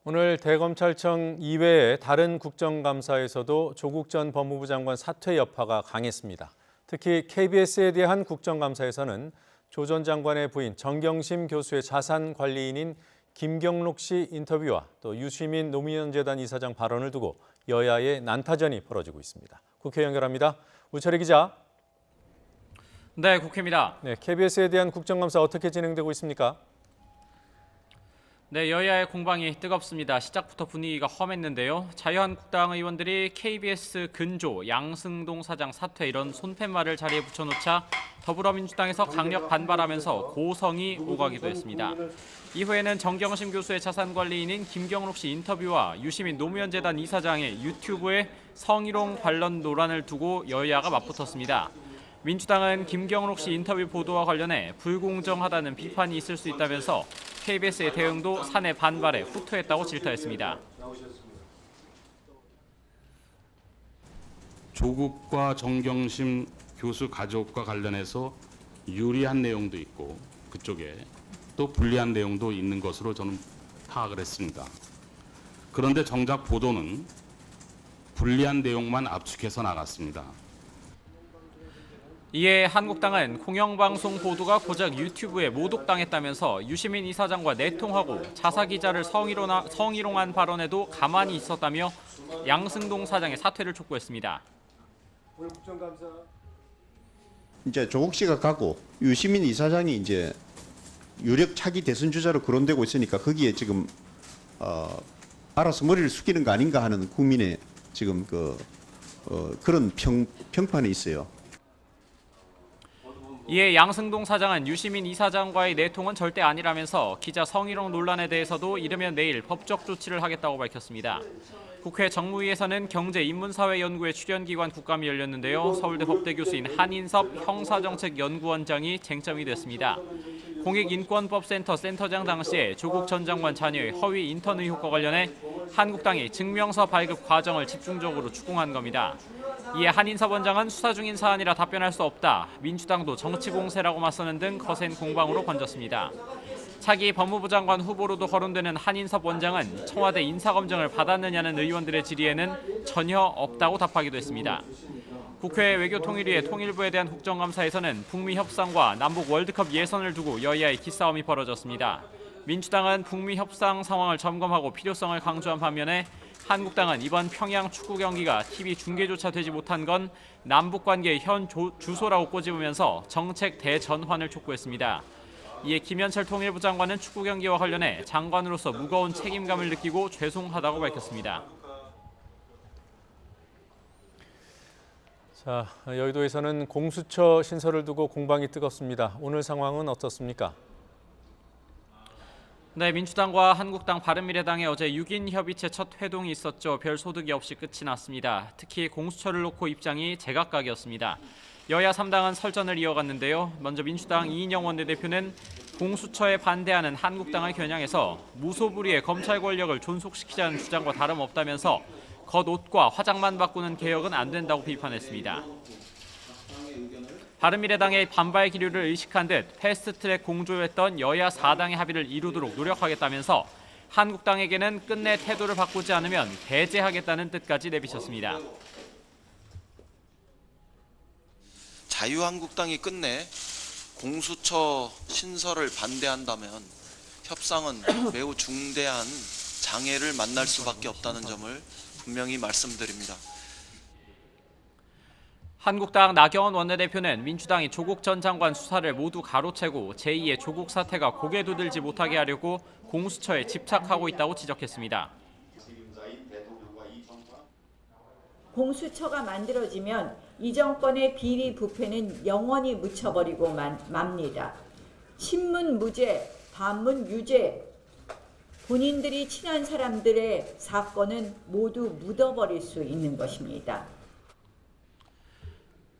오늘 대검찰청 이외의 다른 국정감사에서도 조국 전 법무부 장관 사퇴 여파가 강했습니다. 특히 KBS에 대한 국정감사에서는 조 전 장관의 부인 정경심 교수의 자산관리인인 김경록 씨 인터뷰와 또 유시민 노무현재단 이사장 발언을 두고 여야의 난타전이 벌어지고 있습니다. 국회 연결합니다. 우철희 기자. 네, 국회입니다. KBS에 대한 국정감사 어떻게 진행되고 있습니까? 네, 여야의 공방이 뜨겁습니다. 시작부터 분위기가 험했는데요. 자유한국당 의원들이 KBS 근조, 양승동 사장 사퇴 이런 손팻말을 자리에 붙여놓자 더불어민주당에서 강력 반발하면서 고성이 오가기도 했습니다. 이후에는 정경심 교수의 자산관리인인 김경록 씨 인터뷰와 유시민 노무현재단 이사장의 유튜브에 성희롱 관련 논란을 두고 여야가 맞붙었습니다. 민주당은 김경록 씨 인터뷰 보도와 관련해 불공정하다는 비판이 있을 수 있다면서 KBS의 대응도 사내 반발에 후퇴했다고 질타했습니다. 조국과 정경심 교수 가족과 관련해서 유리한 내용도 있고 그쪽에 또 불리한 내용도 있는 것으로 저는 파악을 했습니다. 그런데 정작 보도는 불리한 내용만 압축해서 나갔습니다. 이에 한국당은 공영방송 보도가 고작 유튜브에 모독당했다면서 유시민 이사장과 내통하고 자사기자를 성희롱한 발언에도 가만히 있었다며 양승동 사장의 사퇴를 촉구했습니다. 이제 조국 씨가 가고 유시민 이사장이 이제 유력 차기 대선 주자로 거론되고 있으니까 거기에 지금 알아서 머리를 숙이는 거 아닌가 하는 국민의 지금 그런 평판이 있어요. 이에 양승동 사장은 유시민 이사장과의 내통은 절대 아니라면서 기자 성희롱 논란에 대해서도 이르면 내일 법적 조치를 하겠다고 밝혔습니다. 국회 정무위에서는 경제인문사회연구회 출연기관 국감이 열렸는데요. 서울대 법대 교수인 한인섭 형사정책연구원장이 쟁점이 됐습니다. 공익인권법센터 센터장 당시에 조국 전 장관 자녀의 허위 인턴 의혹과 관련해 한국당이 증명서 발급 과정을 집중적으로 추궁한 겁니다. 이에 한인섭 원장은 수사 중인 사안이라 답변할 수 없다. 민주당도 정치 공세라고 맞서는 등 거센 공방으로 번졌습니다. 차기 법무부 장관 후보로도 거론되는 한인섭 원장은 청와대 인사검증을 받았느냐는 의원들의 질의에는 전혀 없다고 답하기도 했습니다. 국회 외교통일위의 통일부에 대한 국정감사에서는 북미 협상과 남북 월드컵 예선을 두고 여야의 기싸움이 벌어졌습니다. 민주당은 북미 협상 상황을 점검하고 필요성을 강조한 반면에 한국당은 이번 평양 축구 경기가 TV 중계조차 되지 못한 건 남북관계의 현 주소라고 꼬집으면서 정책 대전환을 촉구했습니다. 이에 김현철 통일부 장관은 축구 경기와 관련해 장관으로서 무거운 책임감을 느끼고 죄송하다고 밝혔습니다. 자, 여의도에서는 공수처 신설을 두고 공방이 뜨겁습니다. 오늘 상황은 어떻습니까? 네, 민주당과 한국당, 바른미래당의 어제 6인 협의체 첫 회동이 있었죠. 별 소득이 없이 끝이 났습니다. 특히 공수처를 놓고 입장이 제각각이었습니다. 여야 3당은 설전을 이어갔는데요. 먼저 민주당 이인영 원내대표는 공수처에 반대하는 한국당을 겨냥해서 무소불위의 검찰 권력을 존속시키자는 주장과 다름없다면서 겉옷과 화장만 바꾸는 개혁은 안 된다고 비판했습니다. 바른미래당의 반발 기류를 의식한 듯 패스트트랙 공조했던 여야 4당의 합의를 이루도록 노력하겠다면서 한국당에게는 끝내 태도를 바꾸지 않으면 배제하겠다는 뜻까지 내비쳤습니다. 자유한국당이 끝내 공수처 신설을 반대한다면 협상은 매우 중대한 장애를 만날 수밖에 없다는 점을 분명히 말씀드립니다. 한국당 나경원 원내대표는 민주당이 조국 전 장관 수사를 모두 가로채고 제2의 조국 사태가 고개 두들지 못하게 하려고 공수처에 집착하고 있다고 지적했습니다. 공수처가 만들어지면 이 정권의 비리 부패는 영원히 묻혀버리고 맙니다. 친문 무죄, 반문 유죄, 본인들이 친한 사람들의 사건은 모두 묻어버릴 수 있는 것입니다.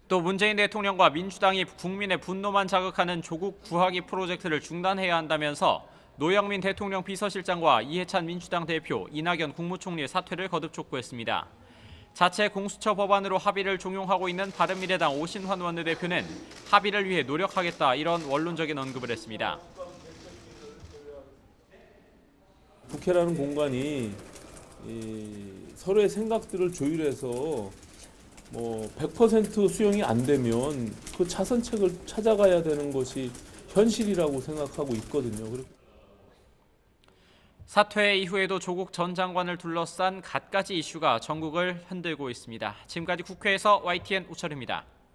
또 문재인 대통령과 민주당이 국민의 분노만 자극하는 조국 구하기 프로젝트를 중단해야 한다면서 노영민 대통령 비서실장과 이해찬 민주당 대표, 이낙연 국무총리의 사퇴를 거듭 촉구했습니다. 자체 공수처 법안으로 합의를 종용하고 있는 바른미래당 오신환 원내대표는 합의를 위해 노력하겠다 이런 원론적인 언급을 했습니다. 국회라는 공간이 서로의 생각들을 조율해서 뭐 100% 수용이 안 되면 그 차선책을 찾아가야 되는 것이 현실이라고 생각하고 있거든요. 사퇴 이후에도 조국 전 장관을 둘러싼 갖가지 이슈가 전국을 흔들고 있습니다. 지금까지 국회에서 YTN 우철입니다.